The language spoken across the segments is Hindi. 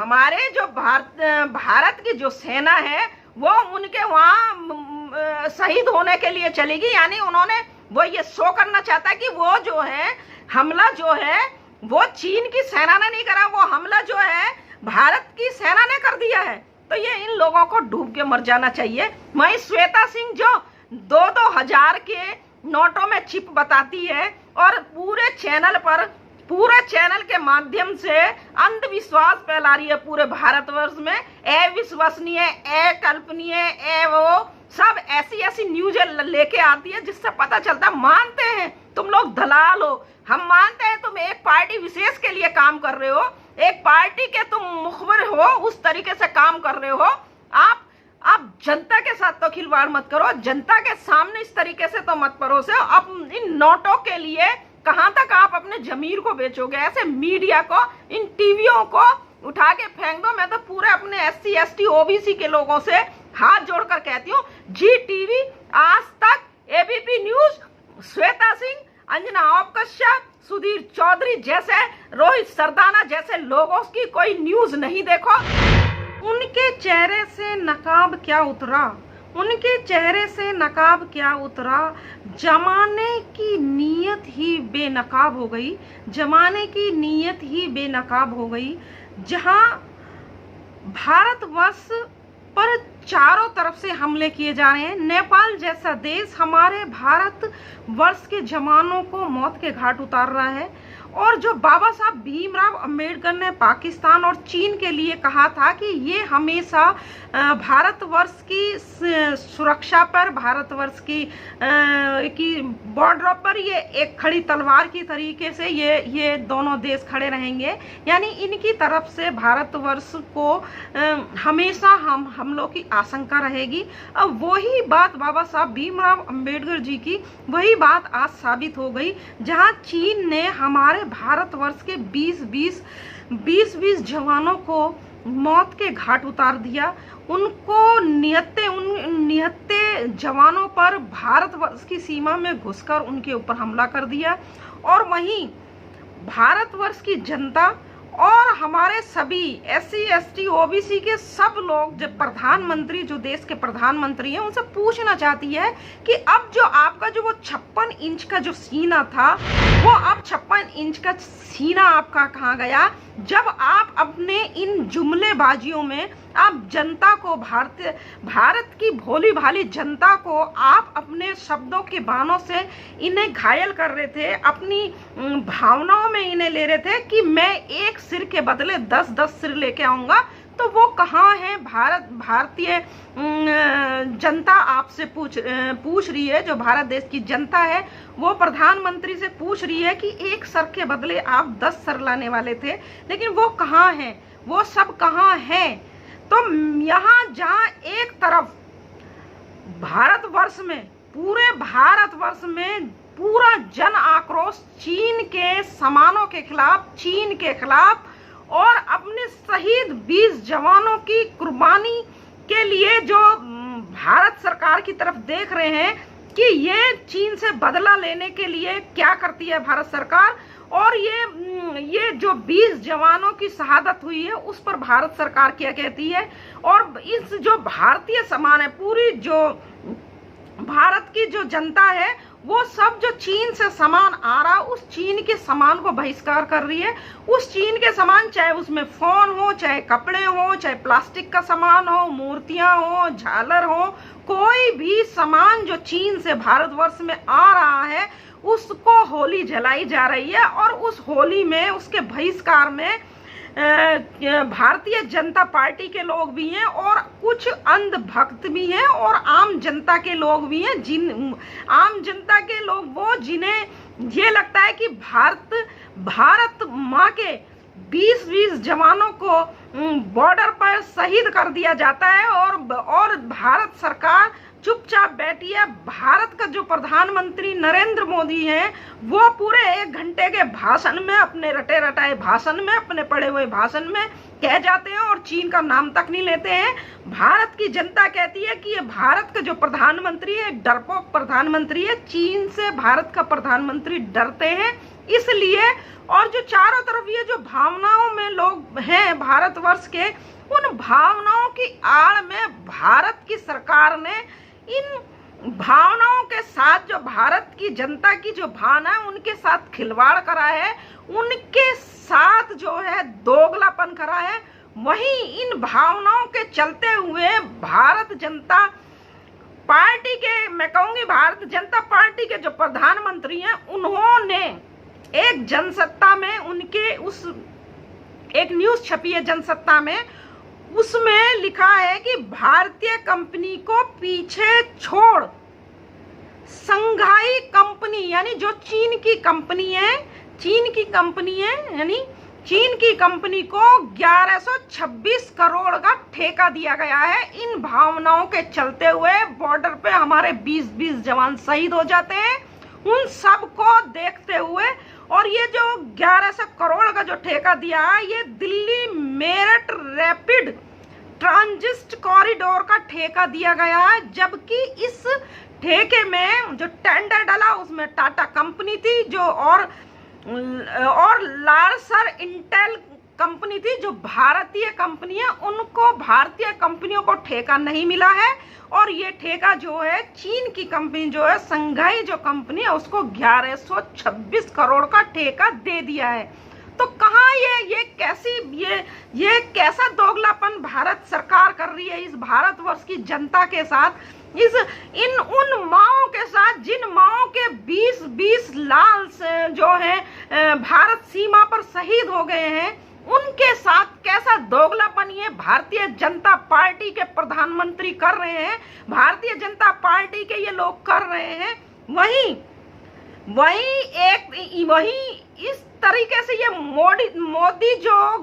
हमारे जो भारत की जो सेना है वो उनके वहां शहीद होने के लिए चलेगी। यानी उन्होंने वो ये शो करना चाहता है कि वो जो है हमला जो है वो चीन की सेना ने नहीं करा, वो हमला जो है भारत की सेना ने कर दिया है। तो ये इन लोगों को डूब के मर जाना चाहिए। वहीं श्वेता सिंह जो 2-2 हजार के नोटों में चिप बताती है और पूरे चैनल के माध्यम से अंधविश्वास फैला रही है पूरे भारतवर्ष में, अविश्वसनीय, अकल्पनीय, वो सब ऐसी न्यूज लेके आती है जिससे पता चलता है मानते हैं तुम लोग दलाल हो। हम मानते हैं तुम एक पार्टी विशेष के लिए काम कर रहे हो, एक पार्टी के तुम मुखबिर हो, उस तरीके से काम कर रहे हो। आप जनता के साथ तो खिलवाड़ मत करो, जनता के सामने इस तरीके से तो मत परोसो। अब इन नोटों के लिए कहां तक आप अपने जमीर को बेचोगे? ऐसे मीडिया को, इन टीवियों को उठा के फेंक दो। मैं तो पूरे अपने SC ST OBC के लोगों से हाथ जोड़कर कहती हूँ, जी टीवी, आज तक, ABP न्यूज, श्वेता सिंह, अंजना कश्यप, सुधीर चौधरी जैसे, रोहित सरदाना जैसे लोगों की कोई न्यूज नहीं देखो। उनके चेहरे से नकाब क्या उतरा, उनके चेहरे से नकाब क्या उतरा, जमाने की नीयत ही बेनकाब हो गई, जमाने की नीयत ही बेनकाब हो गई। जहां भारतवर्ष पर चारों तरफ से हमले किए जा रहे हैं, नेपाल जैसा देश हमारे भारत वर्ष के जवानों को मौत के घाट उतार रहा है। और जो बाबा साहब भीमराव अंबेडकर ने पाकिस्तान और चीन के लिए कहा था कि ये हमेशा भारतवर्ष की सुरक्षा पर, भारतवर्ष की बॉर्डर पर ये एक खड़ी तलवार की तरीके से ये दोनों देश खड़े रहेंगे। यानी इनकी तरफ से भारतवर्ष को हमेशा हमलों की आशंका रहेगी। अब वही बात बाबा साहब भीमराव अंबेडकर जी की वही बात आज साबित हो गई, जहां चीन ने हमारे भारतवर्ष के 20 जवानों को मौत के घाट उतार दिया। उन निहत्ते जवानों पर भारतवर्ष की सीमा में घुसकर उनके ऊपर हमला कर दिया। और वहीं भारतवर्ष की जनता और हमारे सभी SC ST OBC के सब लोग, जब प्रधानमंत्री, जो देश के प्रधानमंत्री हैं, उनसे पूछना चाहती है कि अब जो आपका जो वो 56 इंच का जो सीना था, वो अब 56 इंच का सीना आपका कहाँ गया, जब आप अपने इन जुमलेबाजियों में आप जनता को, भारत की भोली भाली जनता को आप अपने शब्दों के बानों से इन्हें घायल कर रहे थे, अपनी भावनाओं में इन्हें ले रहे थे कि मैं एक सिर के बदले 10-10 सिर लेके आऊंगा। तो वो कहाँ है? भारतीय जनता आपसे पूछ रही है, जो भारत देश की जनता है वो प्रधानमंत्री से पूछ रही है कि एक सर के बदले आप 10 सर लाने वाले थे, लेकिन वो कहाँ है? वो सब कहाँ है? तो यहाँ जहाँ एक तरफ भारतवर्ष में, पूरे भारतवर्ष में पूरा जन आक्रोश चीन के सामानों के खिलाफ, चीन के खिलाफ, और अपने शहीद 20 जवानों की कुर्बानी के लिए जो भारत सरकार की तरफ देख रहे हैं कि ये चीन से बदला लेने के लिए क्या करती है भारत सरकार, और ये जो 20 जवानों की शहादत हुई है उस पर भारत सरकार क्या कहती है। और इस जो भारतीय समाज है, पूरी जो भारत की जो जनता है, वो सब जो चीन से सामान आ रहा, उस चीन के सामान को बहिष्कार कर रही है। उस चीन के सामान, चाहे उसमें फोन हो, चाहे कपड़े हो, चाहे प्लास्टिक का सामान हो, मूर्तियां हो, झालर हो, कोई भी सामान जो चीन से भारतवर्ष में आ रहा है उसको होली जलाई जा रही है। और उस होली में, उसके बहिष्कार में भारतीय जनता पार्टी के लोग भी हैं और कुछ अंधभक्त भी हैं और आम जनता के लोग भी हैं। आम जनता के लोग वो जिन्हें ये लगता है कि भारत माँ के 20 जवानों को बॉर्डर पर शहीद कर दिया जाता है और भारत सरकार चुपचाप बैठी है। भारत का जो प्रधानमंत्री नरेंद्र मोदी हैं, वो पूरे 1 घंटे के भाषण में, अपने रटे रटाए भाषण में, अपने पढ़े हुए भाषण में कह जाते हैं और चीन का नाम तक नहीं लेते हैं। भारत की जनता कहती है कि ये भारत का जो प्रधानमंत्री है, डरपोक प्रधानमंत्री है। चीन से भारत का प्रधानमंत्री डरते हैं, इसलिए, और जो चारों तरफ ये जो भावनाओं में लोग हैं भारतवर्ष के, उन भावनाओं की आड़ में भारत की सरकार ने इन भावनाओं के साथ, जो भारत की जनता की जो भावना है उनके साथ खिलवाड़ करा है, उनके साथ जो है दोगलापन करा है। वहीं इन भावनाओं के चलते हुए भारत जनता पार्टी के, मैं कहूंगी भारत जनता पार्टी के जो प्रधानमंत्री हैं, उन्होंने एक जनसत्ता में, उनके उस एक न्यूज छपी है जनसत्ता में, उसमें लिखा है कि भारतीय कंपनी को पीछे छोड़ संघाई कंपनी, यानी जो चीन की कंपनी है, यानी चीन की कंपनी को 1126 करोड़ का ठेका दिया गया है। इन भावनाओं के चलते हुए बॉर्डर पे हमारे 20-20 जवान शहीद हो जाते हैं। उन सब को देखते हुए, और ये जो 1100 करोड़ का जो ठेका दिया है, ये Delhi Meerut rapid transit corridor का ठेका दिया गया है। जबकि इस ठेके में जो टेंडर डाला उसमें टाटा कंपनी थी, जो और लार्सन इंटेल कंपनी थी, जो भारतीय कंपनी है। उनको भारतीय कंपनियों को ठेका नहीं मिला है, और ये ठेका जो है चीन की कंपनी जो है, संघाई जो कंपनी है, उसको 1126 करोड़ का ठेका दे दिया है। तो कहाँ ये कैसा दोगलापन भारत सरकार कर रही है इस भारतवर्ष की जनता के साथ, उन माओं के साथ, जिन माओं के 20-20 लाल जो है भारत सीमा पर शहीद हो गए हैं, उनके साथ कैसा दोगलापन ये भारतीय जनता पार्टी के प्रधानमंत्री कर रहे हैं, भारतीय जनता पार्टी के ये लोग कर रहे हैं। वहीं इस तरीके से ये मोदी जो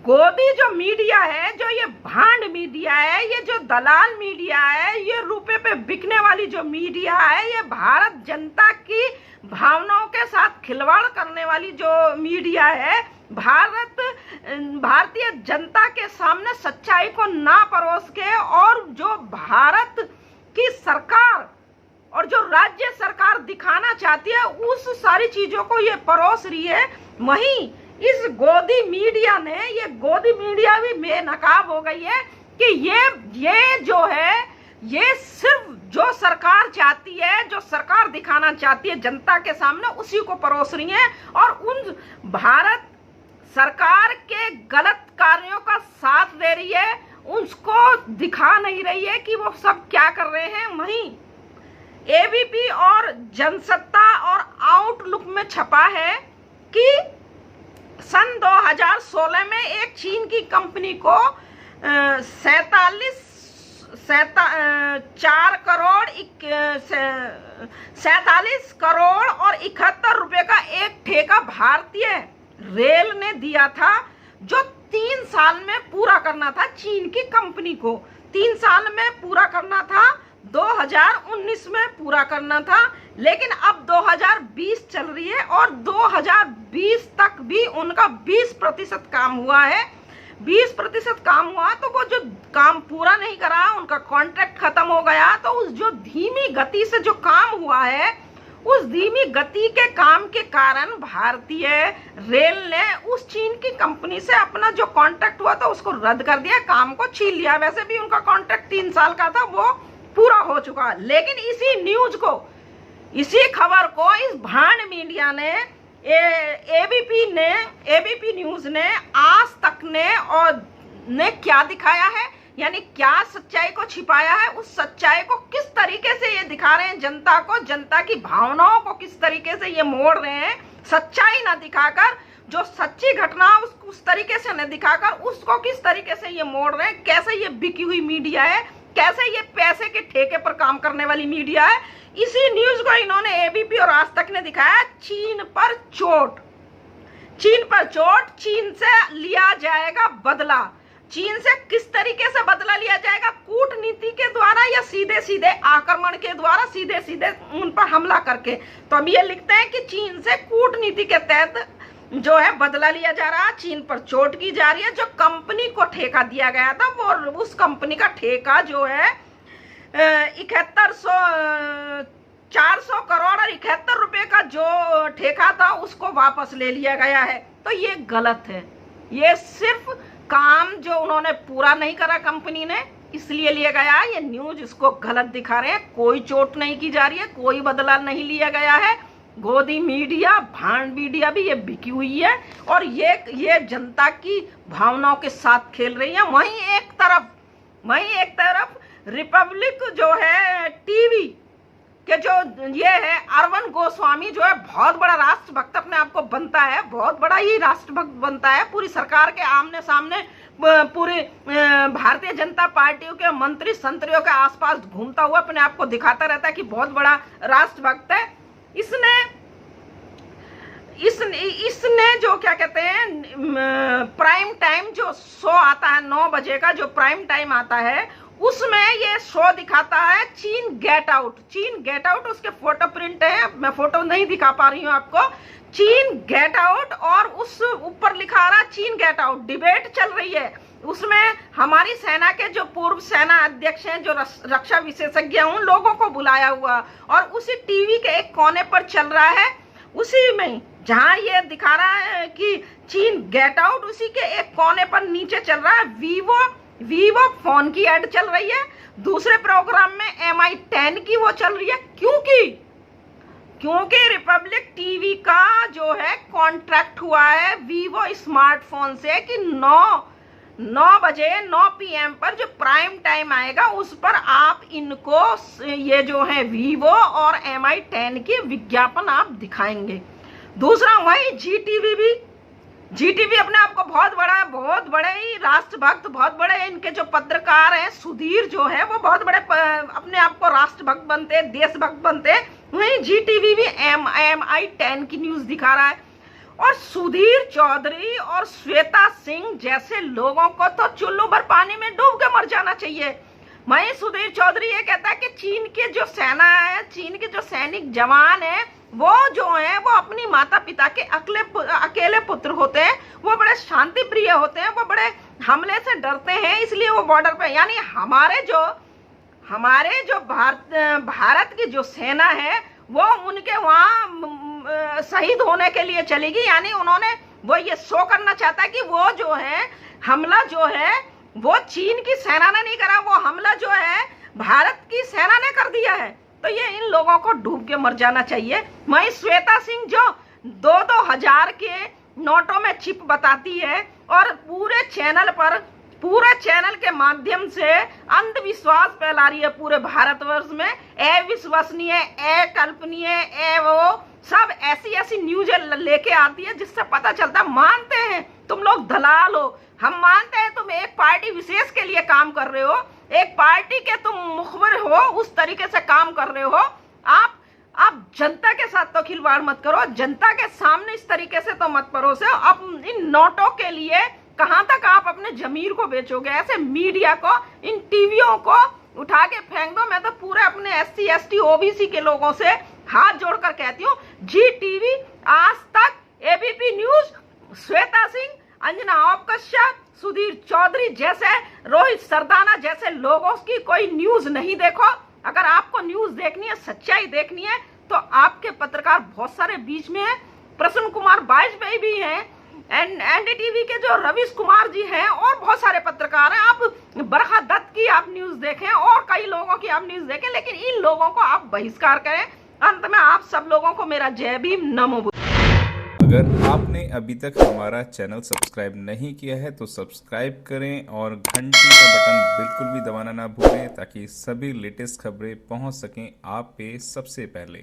गोदी जो मीडिया है, जो ये भांड मीडिया है, ये जो दलाल मीडिया है, ये रुपए पे बिकने वाली जो मीडिया है, ये भारत जनता की भावनाओं के साथ खिलवाड़ करने वाली जो मीडिया है, भारतीय जनता के सामने सच्चाई को ना परोस के, और जो भारत की सरकार और जो राज्य सरकार दिखाना चाहती है, उस सारी चीजों को ये परोस रही है। वहीं इस गोदी मीडिया भी बेनकाब हो गई है कि ये जो है, ये सिर्फ जो सरकार चाहती है, जो सरकार दिखाना चाहती है जनता के सामने, उसी को परोस रही है, और उन भारत सरकार के गलत कार्यों का साथ दे रही है, उसको दिखा नहीं रही है कि वो सब क्या कर रहे हैं। वहीं एबीपी और जनसत्ता और आउटलुक में छपा है कि सन 2016 में एक चीन की कंपनी को 47 करोड़ और 71 रुपए का एक ठेका भारतीय रेल ने दिया था, जो 3 साल में पूरा करना था। चीन की कंपनी को 3 साल में पूरा करना था, 2019 में पूरा करना था, लेकिन अब 2020 चल रही है, और 2020 तक भी उनका 20% काम हुआ है। 20% काम हुआ, तो वो जो काम पूरा नहीं करा, उनका कॉन्ट्रैक्ट खत्म हो गया। तो उस जो धीमी गति से जो काम हुआ है, उस धीमी गति के काम के कारण भारतीय रेल ने उस चीन की कंपनी से अपना जो कॉन्ट्रैक्ट हुआ था उसको रद्द कर दिया, काम को छीन लिया। वैसे भी उनका कॉन्ट्रैक्ट 3 साल का था, वो पूरा हो चुका। लेकिन इसी खबर को इस भांड मीडिया ने, एबीपी न्यूज ने, आज तक ने क्या दिखाया है, यानी क्या सच्चाई को छिपाया है, उस सच्चाई को किस तरीके से ये दिखा रहे हैं जनता को, जनता की भावनाओं को किस तरीके से ये मोड़ रहे हैं। सच्चाई ना दिखाकर, जो सच्ची घटना उस तरीके से न दिखाकर, उसको किस तरीके से ये मोड़ रहे हैं। कैसे ये बिकी हुई मीडिया है, कैसे ये पैसे के ठेके पर काम करने वाली मीडिया है। इसी न्यूज को इन्होंने एबीपी और आज तक ने दिखाया। चीन पर चोट, चीन से लिया जाएगा बदला। चीन से किस तरीके से बदला लिया जाएगा, कूटनीति के द्वारा या सीधे सीधे आक्रमण के द्वारा, सीधे सीधे उन पर हमला करके। तो अब ये लिखते हैं कि चीन से कूटनीति के तहत जो है बदला लिया जा रहा है, चीन पर चोट की जा रही है। जो कंपनी को ठेका दिया गया था, वो उस कंपनी का ठेका जो है 400 करोड़ और 71 रुपए का जो ठेका था उसको वापस ले लिया गया है। तो ये गलत है। ये सिर्फ काम जो उन्होंने पूरा नहीं करा कंपनी ने, इसलिए लिया गया है। ये न्यूज इसको गलत दिखा रहे हैं। कोई चोट नहीं की जा रही है, कोई बदला नहीं लिया गया है। गोदी मीडिया, भांड मीडिया भी ये बिकी हुई है और ये जनता की भावनाओं के साथ खेल रही है। वहीं एक तरफ रिपब्लिक जो है टीवी के जो ये है अरविंद गोस्वामी जो है बहुत बड़ा राष्ट्रभक्त अपने आप को बनता है, बहुत बड़ा ही राष्ट्रभक्त बनता है। पूरी सरकार के आमने सामने पूरी भारतीय जनता पार्टियों के मंत्री संतरियों के आसपास घूमता हुआ अपने आप को दिखाता रहता है कि बहुत बड़ा राष्ट्रभक्त है। इसने जो क्या कहते हैं प्राइम टाइम जो शो आता है 9 बजे का जो प्राइम टाइम आता है, उसमें ये शो दिखाता है चीन गेट आउट। उसके फोटो प्रिंट है, मैं फोटो नहीं दिखा पा रही हूँ आपको। चीन गेट आउट और उस ऊपर लिखा रहा चीन गेट आउट। डिबेट चल रही है उसमें। हमारी सेना के जो पूर्व सेना अध्यक्ष हैं, जो रक्षा विशेषज्ञ हैं, उन लोगों को बुलाया हुआ और उसी टीवी के एक कोने पर चल रहा है। उसी में जहां ये दिखा रहा है कि चीन गेट आउट, उसी के एक कोने पर नीचे चल रहा है वीवो फोन की ऐड चल रही है। दूसरे प्रोग्राम में MI 10 की वो चल रही है। क्योंकि रिपब्लिक टीवी का जो है कॉन्ट्रैक्ट हुआ है वीवो स्मार्टफोन से कि 9 बजे 9 PM पर जो प्राइम टाइम आएगा उस पर आप इनको ये जो है वीवो और MI 10 के विज्ञापन आप दिखाएंगे। दूसरा वही जीटीवी अपने आप को बहुत बड़े ही राष्ट्रभक्त, बहुत बड़े इनके जो पत्रकार हैं सुधीर जो है वो बहुत बड़े अपने आप को राष्ट्रभक्त बनते हैं, देशभक्त बनते हैं। वहीं जीटीवी भी MI 10 की न्यूज दिखा रहा है। और सुधीर चौधरी और श्वेता सिंह जैसे लोगों को तो चुल्लू भर पानी में डूब के मर जाना चाहिए। वहीं सुधीर चौधरी ये कहता है कि चीन के जो सेना है, चीन के जो सैनिक जवान है, वो जो है वो अपनी माता पिता के अकेले पुत्र होते हैं, वो बड़े शांति प्रिय होते हैं, वो बड़े हमले से डरते हैं, इसलिए वो बॉर्डर पे, यानी हमारे जो भारत की जो सेना है वो उनके वहां शहीद होने के लिए चलेगी। यानी उन्होंने वो ये शो करना चाहता है कि वो जो है हमला जो है वो चीन की सेना ने नहीं करा, वो हमला जो है भारत की सेना ने कर दिया है। तो ये इन लोगों को डूब के मर जाना चाहिए। वहीं श्वेता सिंह जो 2-2 हजार के नोटों में चिप बताती है और पूरे चैनल के माध्यम से अंधविश्वास फैला रही है पूरे भारतवर्ष में। अविश्वसनीय, अकल्पनीय, वो सब ऐसी न्यूज लेके आती है जिससे पता चलता, मानते हैं तुम लोग दलाल हो, हम मानते हैं तुम एक पार्टी विशेष के लिए काम कर रहे हो, एक पार्टी के तुम मुखबिर हो, उस तरीके से काम कर रहे हो। आप जनता के साथ तो खिलवाड़ मत करो, जनता के सामने इस तरीके से तो मत परोसो। अब इन नोटों के लिए कहां तक आप अपने जमीर को बेचोगे? ऐसे मीडिया को, इन टीवियों को उठा के फेंक दो। मैं तो पूरे अपने SC ST OBC के लोगों से हाथ जोड़कर कहती हूँ, GTV, आज तक, ABP न्यूज, श्वेता सिंह, अंजना कश्यप, सुधीर चौधरी जैसे, रोहित सरदाना जैसे लोगों की कोई न्यूज नहीं देखो। अगर आपको न्यूज देखनी है, सच्चाई देखनी है, तो आपके पत्रकार बहुत सारे बीच में हैं। प्रसन्न कुमार वाजपेयी भी हैं, NDTV के जो रवीश कुमार जी हैं, और बहुत सारे पत्रकार हैं। आप बरखा दत्त की आप न्यूज देखें और कई लोगों की आप न्यूज देखें, लेकिन इन लोगों को आप बहिष्कार करें। अंत में आप सब लोगों को मेरा जय भीम, नमो बुद्ध। अगर आपने अभी तक हमारा चैनल सब्सक्राइब नहीं किया है तो सब्सक्राइब करें और घंटी का बटन बिल्कुल भी दबाना ना भूलें ताकि सभी लेटेस्ट खबरें पहुंच सकें आप पे सबसे पहले।